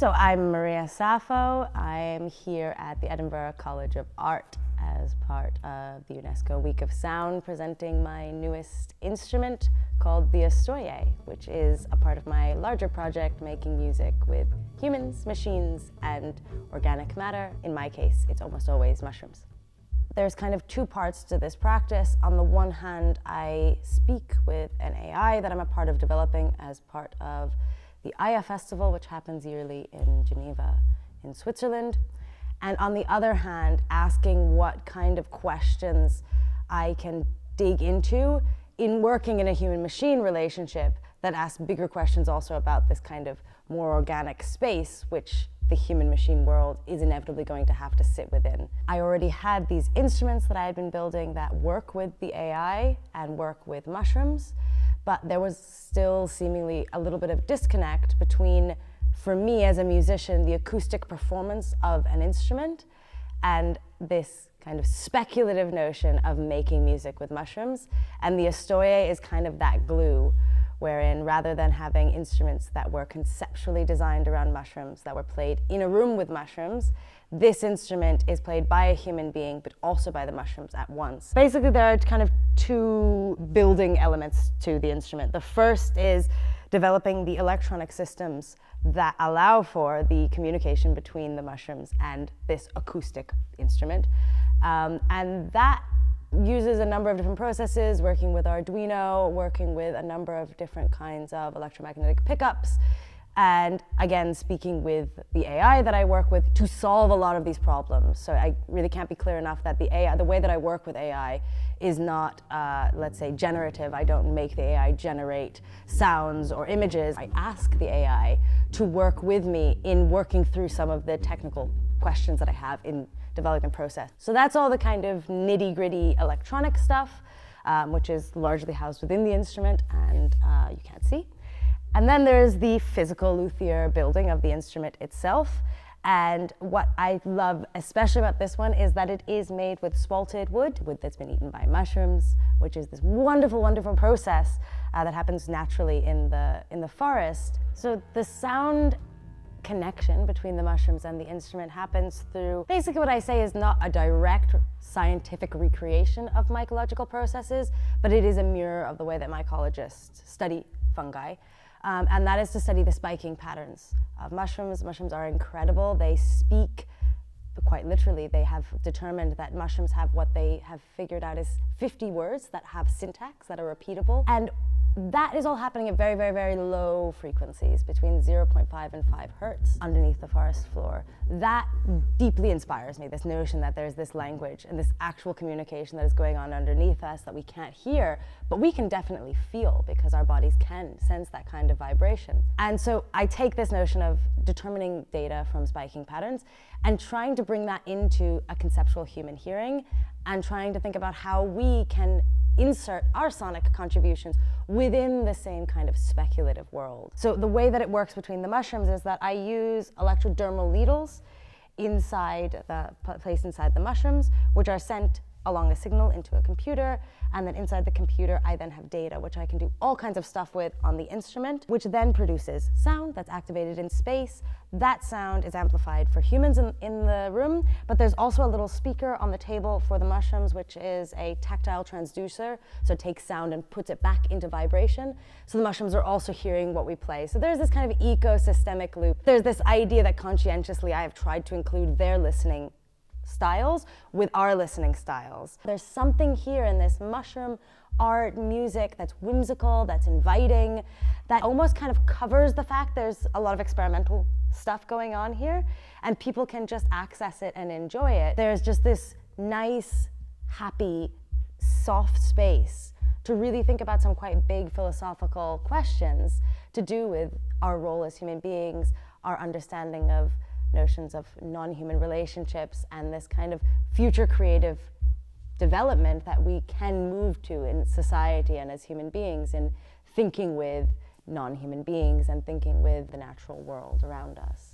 So I'm Maria Sappho. I'm here at the Edinburgh College of Art as part of the UNESCO Week of Sound, presenting my newest instrument called the Ostoyae, which is a part of my larger project making music with humans, machines, and organic matter. In my case, it's almost always mushrooms. There's kind of two parts to this practice. On the one hand, I speak with an AI that I'm a part of developing as part of the Ostoyae Festival, which happens yearly in Geneva in Switzerland. And on the other hand, asking what kind of questions I can dig into in working in a human-machine relationship that asks bigger questions also about this kind of more organic space, which the human-machine world is inevitably going to have to sit within. I already had these instruments that I had been building that work with the AI and work with mushrooms, but there was still seemingly a little bit of disconnect between, for me as a musician, the acoustic performance of an instrument and this kind of speculative notion of making music with mushrooms. And the Ostoyae is kind of that glue, wherein rather than having instruments that were conceptually designed around mushrooms, that were played in a room with mushrooms, this instrument is played by a human being, but also by the mushrooms at once. Basically, there are kind of two building elements to the instrument. The first is developing the electronic systems that allow for the communication between the mushrooms and this acoustic instrument. And that uses a number of different processes, working with Arduino, working with a number of different kinds of electromagnetic pickups, and again, speaking with the AI that I work with to solve a lot of these problems. So I really can't be clear enough that the AI, the way that I work with AI is not, let's say, generative. I don't make the AI generate sounds or images. I ask the AI to work with me in working through some of the technical questions that I have in development process. So that's all the kind of nitty-gritty electronic stuff, which is largely housed within the instrument and you can't see. And then there's the physical luthier building of the instrument itself. And what I love especially about this one is that it is made with spalted wood that's been eaten by mushrooms, which is this wonderful, wonderful process that happens naturally in the forest. So the sound connection between the mushrooms and the instrument happens through, basically what I say is not a direct scientific recreation of mycological processes, but it is a mirror of the way that mycologists study fungi. And that is to study the spiking patterns of mushrooms. Mushrooms are incredible. They speak, quite literally. They have determined that mushrooms have what they have figured out is 50 words that have syntax, that are repeatable. And that is all happening at very, very, very low frequencies, between 0.5 and 5 hertz underneath the forest floor. That deeply inspires me, this notion that there's this language and this actual communication that is going on underneath us that we can't hear, but we can definitely feel because our bodies can sense that kind of vibration. And so I take this notion of determining data from spiking patterns and trying to bring that into a conceptual human hearing and trying to think about how we can insert our sonic contributions within the same kind of speculative world. So the way that it works between the mushrooms is that I use electrodermal needles placed inside the mushrooms, which are sent along a signal into a computer, and then inside the computer I then have data, which I can do all kinds of stuff with on the instrument, which then produces sound that's activated in space. That sound is amplified for humans in the room, but there's also a little speaker on the table for the mushrooms, which is a tactile transducer, so it takes sound and puts it back into vibration. So the mushrooms are also hearing what we play. So there's this kind of ecosystemic loop. There's this idea that conscientiously I have tried to include their listening styles with our listening styles. There's something here in this mushroom art music that's whimsical, that's inviting, that almost kind of covers the fact there's a lot of experimental stuff going on here and people can just access it and enjoy it. There's just this nice, happy, soft space to really think about some quite big philosophical questions to do with our role as human beings, our understanding of notions of non-human relationships, and this kind of future creative development that we can move to in society and as human beings in thinking with non-human beings and thinking with the natural world around us.